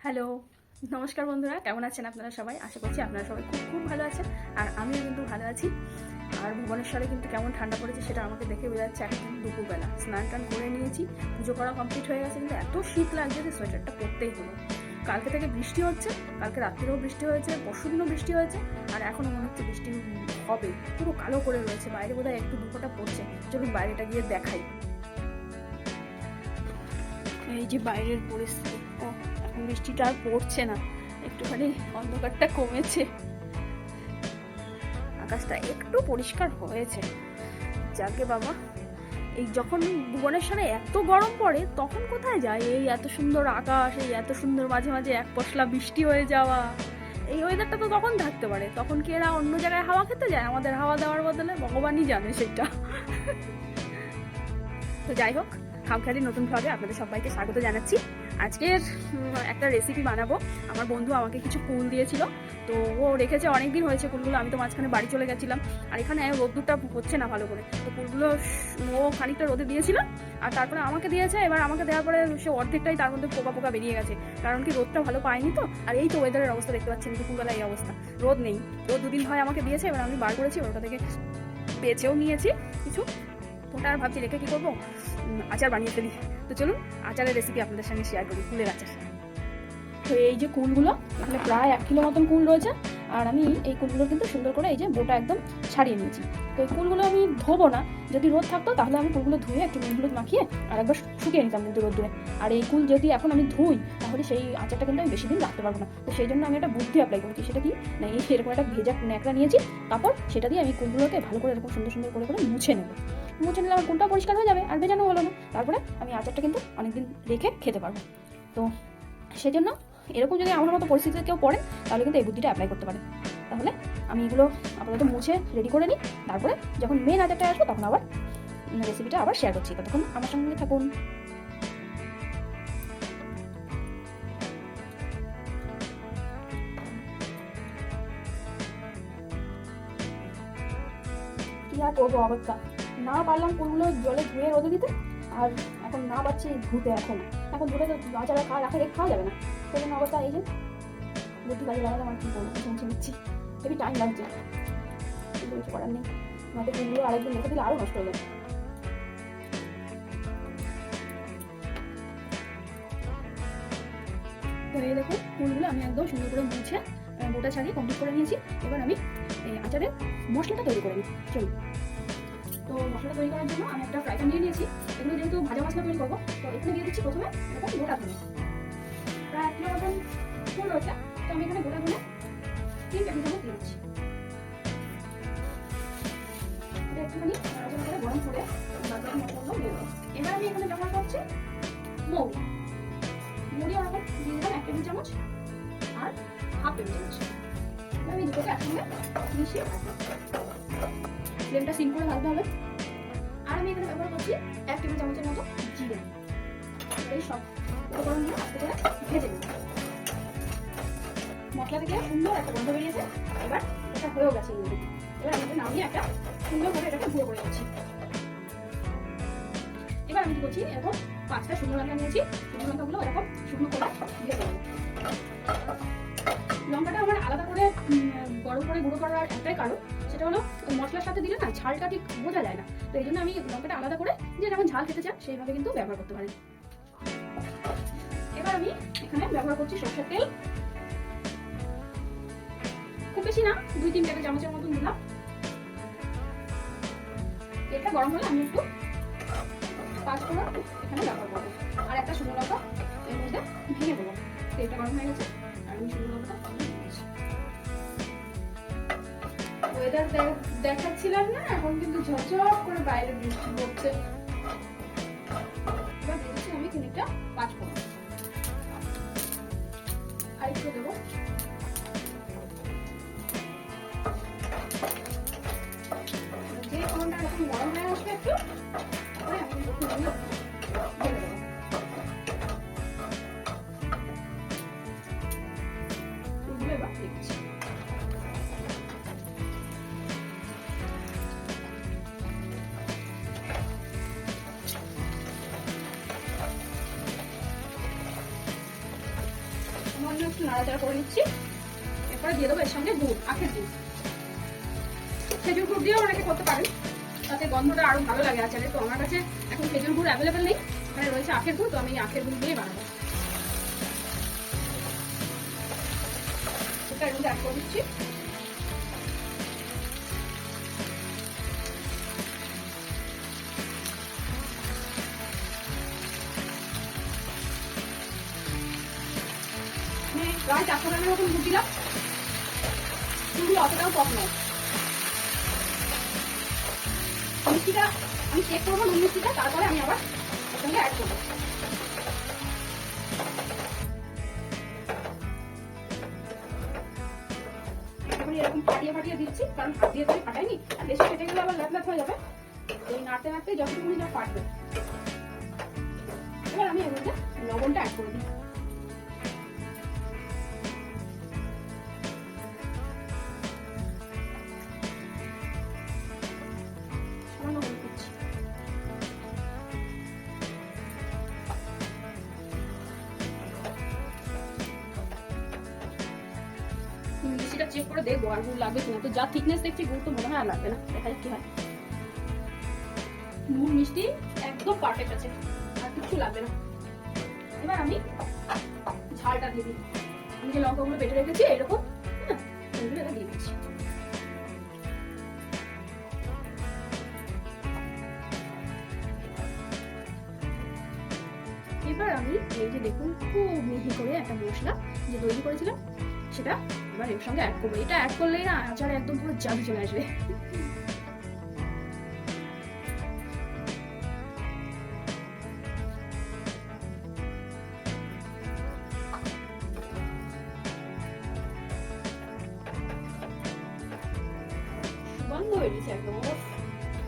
Hello, নমস্কার বন্ধুরা, কেমন আছেন আপনারা সবাই? আশা করছি আপনারা সবাই খুব খুব ভালো আছেন। আর আমিও কিন্তু ভালো আছি। আর ভুবনেশ্বরে কিন্তু কেমন ঠান্ডা পড়েছে সেটা আমাকে দেখে বোঝা যাচ্ছে। এখন দুপুরবেলা স্নান টান করে নিয়েছি, পুজো করা কমপ্লিট হয়ে গেছে, কিন্তু এত শীত লাগছে যে সোয়েটারটা পরতেই হলো। কালকে থেকে বৃষ্টি হচ্ছে, কালকে রাত্রেও বৃষ্টি হয়েছে, পরশুদিনও বৃষ্টি হয়েছে, আর এখনও মনে হচ্ছে বৃষ্টি হবে। পুরো কালো করে রয়েছে, বাইরে বোধহয় একটু দুপুরটা পড়ছে। চলুন বাইরেটা গিয়ে দেখাই। এই যে বাইরের পরিস্থিতি, এখন বৃষ্টিটা আর পড়ছে না, একটুখানি অন্ধকারটা কমেছে, আকাশটা একটু পরিষ্কার হয়েছে। যাকে বাবা, এই যখন ভুবনেশ্বরে এত গরম পড়ে তখন কোথায় যায় এই এত সুন্দর আকাশ, এই এত সুন্দর মাঝে মাঝে এক পশলা বৃষ্টি হয়ে যাওয়া, এই ওয়েদারটা তো তখন থাকতে পারে। তখন কি এরা অন্য জায়গায় হাওয়া খেতে যায় আমাদের হাওয়া দেওয়ার বদলে? ভগবানই জানে সেটা। তো যাই হোক, খামখেয়ালির নতুন ভ্লগে আপনাদের সবাইকে স্বাগত জানাচ্ছি। আজকের একটা রেসিপি বানাবো। আমার বন্ধু আমাকে কিছু কুল দিয়েছিল, তো ও রেখেছে, অনেক দিন হয়েছে কুলগুলো। আমি তো মাঝখানে বাড়ি চলে গেছিলাম, আর এখানে রোদ্দুরটা হচ্ছে না ভালো করে, তো কুলগুলো ও খানিকটা রোদে দিয়েছিল, আর তারপরে আমাকে দিয়েছে। এবার আমাকে দেওয়ার পরে সে অর্ধেকটাই তার মধ্যে পোকা পোকা বেরিয়ে গেছে, কারণ কি রোদটা ভালো পাইনি তো। আর এই তো ওয়েদারের অবস্থা দেখতে পাচ্ছেন, দুপুরবেলা এই অবস্থা, রোদ নেই। রোদ দুদিন হয় আমাকে দিয়েছে, এবার আমি বার করেছি, ওটা থেকে বেছেও নিয়েছি কিছু। ওটা আর ভাবছি রেখে কী করবো, আচার বানিয়ে ফেলি। তো চলুন আচারের রেসিপি আপনাদের সঙ্গে শেয়ার করি, কুলের আচার। তো এই যে কুলগুলো, এখানে প্রায় 1 কিলো মতন কুল রয়েছে, আর আমি এই কুলগুলো কিন্তু সুন্দর করে এই যে বোটা একদম ছাড়িয়ে নিয়েছি। তো এই কুলগুলো আমি ধোবো না, যদি রোদ থাকতো তাহলে আমি কুলগুলো ধুয়ে একটু নুন হলুদ মাখিয়ে আর একবার শুকিয়ে নিতাম কিন্তু রোদ্দুরে। আর এই কুল যদি এখন আমি ধুই তাহলে সেই আচারটা কিন্তু আমি বেশি দিন রাখতে পারবো না। তো সেই জন্য আমি একটা বুদ্ধি অ্যাপ্লাই করেছি। সেটা কি না, এই এরকম একটা ভেজা ন্যাকড়া নিয়েছি, তারপর সেটা দিয়ে আমি কুলগুলোকে ভালো করে এরকম সুন্দর সুন্দর করে করে মুছে নেবো। মুছে নিলে আমার কুলটা পরিষ্কার হয়ে যাবে, আর ভেজানো হলো না। তারপরে আমি আচারটা কিন্তু অনেকদিন রেখে খেতে পারবো। তো সেজন্য এরকম যদি আমার মতো পরিস্থিতিতে কেউ পড়ে তাহলে কিন্তু এই বুদ্ধিটা অ্যাপ্লাই করতে পারে। তাহলে আমি এগুলো আপাতত মুছে রেডি করে নিই, তারপরে যখন মেন আচারটা আসবো তখন আবার রেসিপিটা আবার শেয়ার করছি। ততক্ষণ আমার সঙ্গে থাকুন। কি আর করবো, অবস্থা না পারলাম কুলগুলো জলে ধুয়ে রোদে দিতে, আর এখন না পাচ্ছি ধুতে। এখন ধুতে তো আচার খাওয়া যাবে না, সেই জন্য অবস্থা এই যে বুদ্ধি কাজে লাগালে আমার কি করবো, মুছে নিচ্ছি। খুবই টাইম লাগছে, কিন্তু কিছু করার নেই, নয়তো কুলগুলো আরেকদিন রেখে দিলে আরও নষ্ট হয়ে যাবে। তো এই দেখো, কুলগুলো আমি একদম সুন্দর করে মুছে বোটা ছাড়িয়ে কমপ্লিট করে নিয়েছি। এবার আমি এই আচারের মশলাটা তৈরি করে নিই, চলুন। তো মশলা তৈরি করার জন্য আমি একটা ফ্রাই প্যান নিয়ে নিয়েছি। এগুলো যেহেতু ভাজা মশলা তৈরি করবো, তো এখানে দিয়ে দিচ্ছি প্রথমে এরকম গোটা ধনে। প্রায় 1 কিলো মতন ফুল রয়েছে, তো আমি এখানে গোটা ধনে 3 টেবিল চামচ দিয়ে দিচ্ছি। এটা একটুখানি নাড়াচাড়া করে গরম করে বাকি মশলাগুলো দিয়ে দেবো। এবার আমি এখানে ব্যবহার করছি মুড়ি ওরকম দিয়ে দিলাম 1 টেবিল চামচ আর 1/2 টেবিল চামচ। আমি দুটোকে একসঙ্গে মিশিয়ে ফ্লেমটা সিম করে ভাজতে হবে। আর আমি এখানে ব্যবহার করছি 1 টেবিল চামচের মতো জিরে। এই সব উপকরণগুলো আস্তে করে ভেজে নিই। মশলা থেকে সুন্দর একটা গন্ধ বেরিয়েছে, এবার এটা হয়েও গেছে। এবার আমি নামিয়ে একটা সুন্দর করে এটাকে গুঁড়ো করে দিচ্ছি। এবার আমি কি করছি, এরকম 5টা শুকনো লঙ্কা নিয়েছি, শুকনো লঙ্কাগুলো এরকম শুকনো করে ভেজে নেবো। লঙ্কাটা আমার আলাদা করে গরম করে গুঁড়ো করার একটাই কারণ, সেটা হলো মশলার সাথে দিলে না ঝালটা ঠিক বোঝা যায় না। তো এই জন্য আমি লঙ্কাটা আলাদা করে, যে যেমন ঝাল খেতে চান সেইভাবে কিন্তু ব্যবহার করতে পারেন। এবার আমি এখানে ব্যবহার করছি সরষের তেল, খুব বেশি না, 2-3 টেবিল চামচের মতন দিলাম। তেলটা গরম হলে আমি একটু 5 ফোড়ন এখানে ব্যবহার করবো, আর একটা শুকনো লঙ্কা এর মধ্যে ভেঙে দেবো। তেলটা গরম হয়ে গেছে, আর আমি শুকনো লঙ্কাটা ওয়েদার দেখাচ্ছিলাম না, এখন কিন্তু ঝরঝর করে বাইরে বৃষ্টি পড়ছে। এবার দিচ্ছি আমি খানিকটা 5 ফোড়ন, আর একটু দেবো। যে ফোড়নটা এখন গরম হয়ে আসবে একটু, তারপরে আমি কিন্তু ফুলগুলো ঢেলে দেবো। ফুলগুলো এবার দিচ্ছি। সামান্য একটু নাড়াচাড়া করে নিচ্ছি। এরপরে দিয়ে দেবো এর সঙ্গে গুড়, আখের গুড়। খেজুর গুড় দিয়েও অনেকে করতে পারেন, তাতে গন্ধটা আরো ভালো লাগে আচারে। তো আমার কাছে এখন খেজুর গুড় অ্যাভেলেবেল নেই, এখানে রয়েছে আখের গুড়, তো আমি আখের গুড় দিয়ে বানাবো। সেটা এর মধ্যে অ্যাড করে দিচ্ছি। প্রায় 400 গ্রামের মতন গুড় দিলাম। গুড়গুলো অতটাও কম নয়। মিষ্টিটা আমি চেক করবো, নুন মিষ্টিটা, তারপরে আমি আবার ওর সঙ্গে অ্যাড করবো। এখন এরকম ফাটিয়ে ফাটিয়ে দিচ্ছি, কারণ হাত দিয়ে তো ফাটাইনি, বেশি ফেটে গেলে আবার ল্যাপ ল্যাপ হয়ে যাবে। এই নাড়তে নাড়তে যতটুকুনি যা ফাটবে। এবার আমি এর মধ্যে লবণটা অ্যাড করে দিই। মিষ্টিটা চেক করে দেখবো আর গুড় লাগবে কিনা। তো যা থিকনেস দেখছি গুড় তো মনে হয় আর লাগবে না, দেখা যাক কি হয়। নুন মিষ্টি একদম পারফেক্ট আছে, আর কিছু লাগবে না। এবার আমি ঝালটা দিয়ে দিই। আমি যে লঙ্কাগুলো বেটে রেখেছি এরকম, হ্যাঁ, এগুলো এটা দিয়ে দিচ্ছি। এবার আমি এই যে দেখুন খুব মিহি করে একটা মশলা যে তৈরি করেছিলাম সেটা এবার এর সঙ্গে অ্যাড করবো। এটা অ্যাড করলেই না আচারে একদম পুরো জাদু চলে আসবে। সুগন্ধ বেরিয়েছে একদম।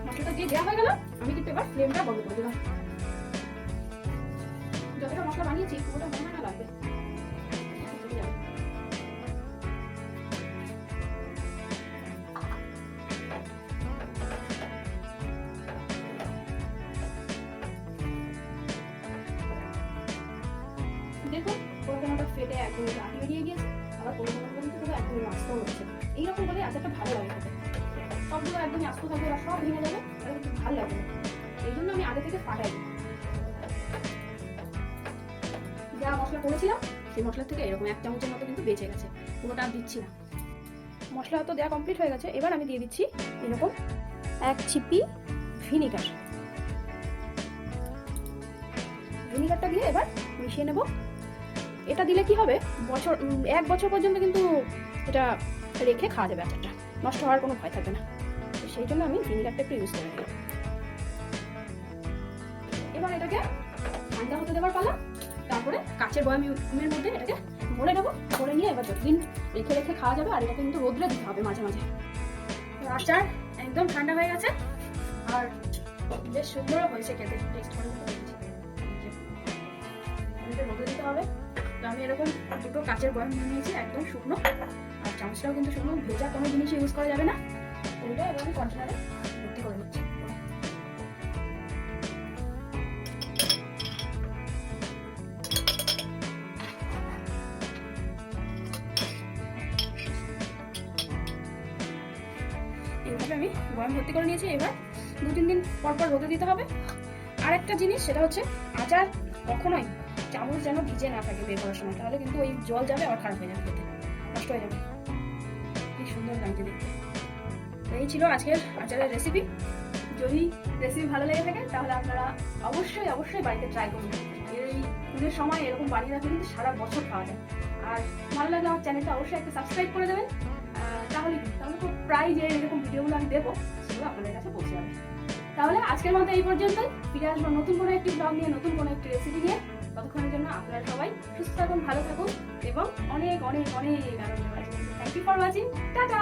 মশলাটা দিয়ে দেওয়া হয়ে গেল, আমি কিন্তু এবার ফ্লেমটা বন্ধ করে দিলাম। যতটা মশলা বানিয়েছি পুরোটা মনে হয় না লাগবে। দেখুন কোনোটা ফেটে একদম আটি বেরিয়ে গিয়েছে, আবার কোনো কিন্তু পুরো একদমই আস্ত হচ্ছে। এইরকম হলে আচারটা ভালো লাগে খেতে। সবগুলো একদমই আস্ত থাকবে আর সব ভেঙে যাবে, তাহলে কিন্তু ভালো লাগবে না। এই জন্য আমি আগে থেকে ফাটাই দিই। যা মশলা করেছিলাম সেই মশলা থেকে এরকম 1 চামচের মতো কিন্তু বেঁচে গেছে, পুরোটা আর দিচ্ছি না। মশলা তো দেওয়া কমপ্লিট হয়ে গেছে। এবার আমি দিয়ে দিচ্ছি এরকম 1 ছিপি ভিনিগার। ভিনিগারটা দিয়ে এবার মিশিয়ে নেব। এটা দিলে কি হবে, 1 বছর পর্যন্ত কিন্তু এটা রেখে খাওয়া যাবে, আচারটা নষ্ট হওয়ার কোনো ভয় থাকবে না। তো সেই জন্য আমি ভিনিগারটা একটু ইউজ করে নিলাম। এবার এটাকে ঠান্ডা হতে দেওয়ার পালা। তারপরে কাচের বয়ামের মধ্যে এটাকে ভরে নেবো। ভরে নিয়ে এবার যতদিন রেখে রেখে খাওয়া যাবে, আর এটাকে কিন্তু রোদ্রে দিতে হবে মাঝে মাঝে। আচার একদম ঠান্ডা হয়ে গেছে আর বেশ সুন্দরও হয়েছে খেতে, টেস্ট করে রোদে দিতে হবে। তো আমি এরকম 2টো কাচের বয়াম নিয়ে নিয়েছি, একদম শুকনো, আর চামচটাও কিন্তু শুকনো, ভেজা কোনো জিনিস ইউজ করা যাবে না। ওইটা এবার আমি কন্টেনারে ভর্তি করে নিচ্ছি। এইভাবে আমি বয়াম ভর্তি করে নিয়েছি। এবার 2-3 দিন পর পর রোদে দিতে হবে। আর একটা জিনিস, সেটা হচ্ছে আচার কখনোই চামচ যেন ভিজে না থাকে বের করার সময়, তাহলে কিন্তু ওই জল যাবে আর খারাপ হয়ে যাবে, খেতে নষ্ট হয়ে যাবে। কি সুন্দর লাগছে দেখতে। এই ছিল আজকের আচারের রেসিপি। যদি রেসিপি ভালো লেগে থাকে তাহলে আপনারা অবশ্যই অবশ্যই বাড়িতে ট্রাই করুন। এই পুজোর সময় এরকম বানিয়ে রাখলে কিন্তু সারা বছর খাওয়া যায়। আর ভালো লাগলে আমার চ্যানেলটা অবশ্যই একটা সাবস্ক্রাইব করে দেবেন। তাহলে তো প্রায় যে এরকম ভিডিওগুলো আমি দেবো সেগুলো আপনাদের কাছে পৌঁছে যাবে। তাহলে আজকের মতো এই পর্যন্তই। ফিরে আসবো নতুন কোনো একটি ব্লগ নিয়ে, নতুন কোনো একটি রেসিপি নিয়ে। ততক্ষণের জন্য আপনারা সবাই সুস্থ থাকুন, ভালো থাকুন এবং অনেক অনেক অনেক আনন্দ পাচ্ছেন। Thank you for watching. Tata.